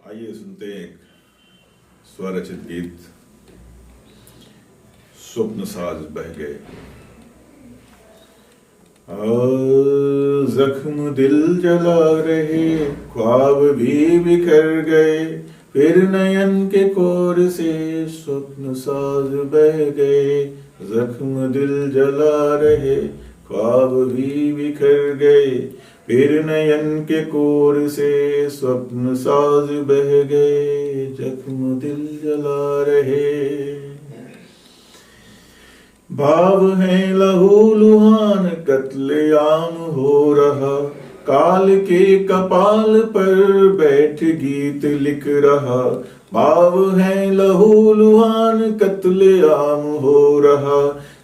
आइए सुनते हैं एक स्वरचित गीत, स्वप्न साज बह गए। जख्म दिल जला रहे, ख्वाब भी बिखर गए, फिर नयन के कोर से स्वप्न साज बह गए। जख्म दिल जला रहे, ख्वाब भी बिखर गए, फिर नयन के कोर से स्वप्न साज बह गए। जख्म दिल जला रहे, भाव है लहू लुहान, कत्लेआम हो रहा, काल के कपाल पर बैठ गीत लिख रहा। भाव है लहू लुहान, कत्लेआम हो रहा,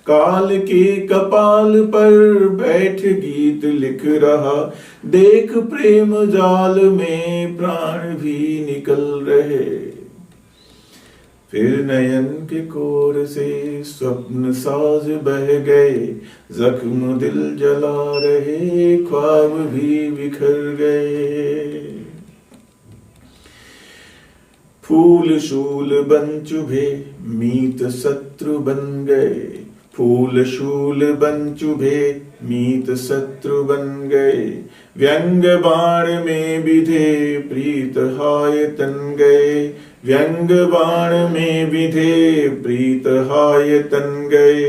काल के कपाल पर बैठ गीत लिख रहा। देख प्रेम जाल में प्राण भी निकल रहे, फिर नयन के कोर से स्वप्न साज बह गए। जख्म दिल जला रहे, ख्वाब भी बिखर गए। फूल शूल बन चुभे, मीत शत्रु बन गए। फूल शूल बन चुभे, मीत शत्रु बन गए। व्यंग बाण में विधे, प्रीत हाय तन गए। व्यंग बाण में विधे, प्रीत हाय तन गए।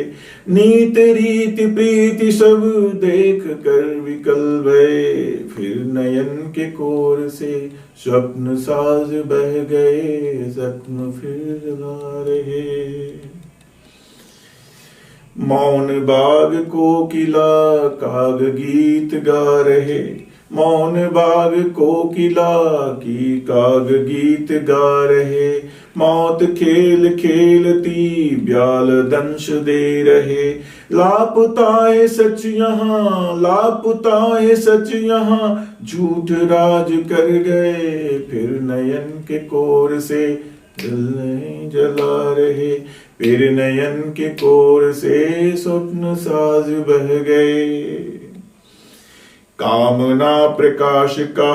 नीत रीति प्रीति सब देख कर विकल भये, फिर नयन के कोर से स्वप्न साज बह गए। जख्म फिर जला रहे, मौन बाग कोकिला काग गीत गा रहे। मौन बाग कोकिला की काग गीत गा रहे। मौत खेल खेलती ब्याल दंश दे रहे। लापता है सच यहाँ, लापता है सच यहाँ, झूठ राज कर गए, फिर नयन के कोर से दिल नहीं जला रहे। फिर नयन के कोर से स्वप्न साज बह गए। कामना प्रकाश का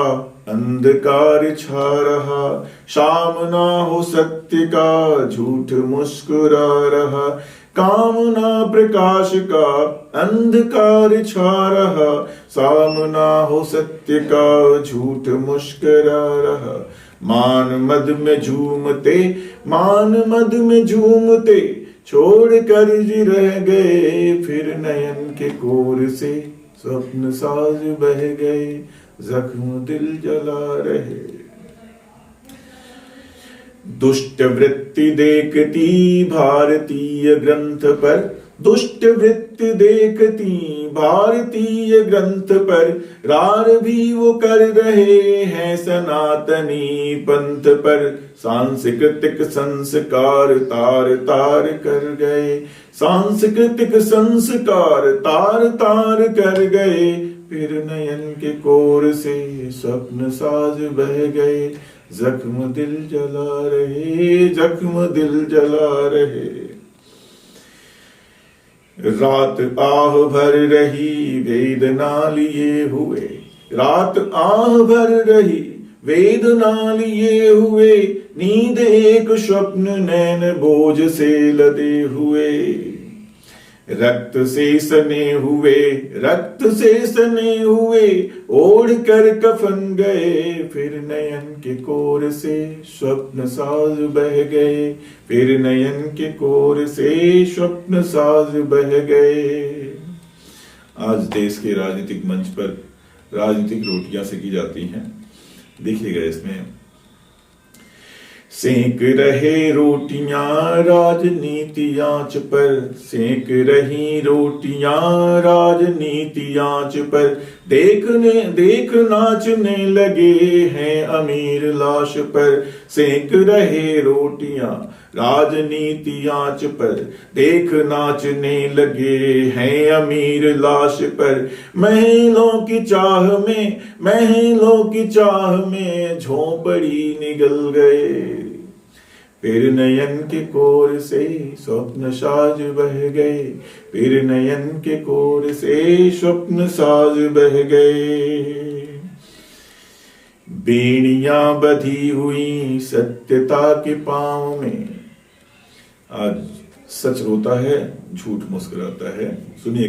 अंधकार छा रहा, शाम ना हो सत्य का झूठ मुस्कुरा रहा। कामना प्रकाश का अंधकार छा रहा, सामना हो सत्य का झूठ मुस्कुरा रहा। मान मद में झूमते, मान मद में झूमते, छोड़ कर जी रह गए, फिर नयन के कोर से स्वप्न साज बह गए। जख्म दिल जला रहे, दुष्ट वृत्ति देखती भारतीय ग्रंथ पर। दुष्ट वृत्ति देखती भारतीय ग्रंथ पर, रार भी वो कर रहे हैं सनातनी पंथ पर। सांस्कृतिक संस्कार तार तार कर गए, सांस्कृतिक संस्कार तार तार कर गए, फिर नयन के कोर से स्वप्न साज बह गए। जख्म दिल जला रहे, जख्म दिल जला रहे। रात आह भर रही वेदना लिए हुए, रात आह भर रही वेदना लिए हुए। नींद एक स्वप्न नैन बोझ से लदे हुए। रक्त से सने हुए, रक्त से सने हुए, ओढ़ कर कफन गए, फिर नयन के कोर से स्वप्न साज बह गए। फिर नयन के कोर से स्वप्न साज बह गए। आज देश के राजनीतिक मंच पर राजनीतिक रोटियां सेकी जाती हैं। देखिएगा, इसमें सेक रहे रोटियां राजनीति आंच पर, सेक रही रोटियां राजनीति आंच पर। देख नाचने लगे हैं अमीर लाश पर। सेक रहे रोटियां राजनीति आंच पर, देख नाचने लगे हैं अमीर लाश पर। महलों की चाह में, महलों की चाह में झोंपड़ी निगल गए, फिर नयन के कोर से स्वप्न साज बह गए। फिर नयन के कोर से स्वप्न साज बह गए। बेड़ियां बधी हुई सत्यता के पांव में। आज सच रोता है, झूठ मुस्कुराता है। सुनिए।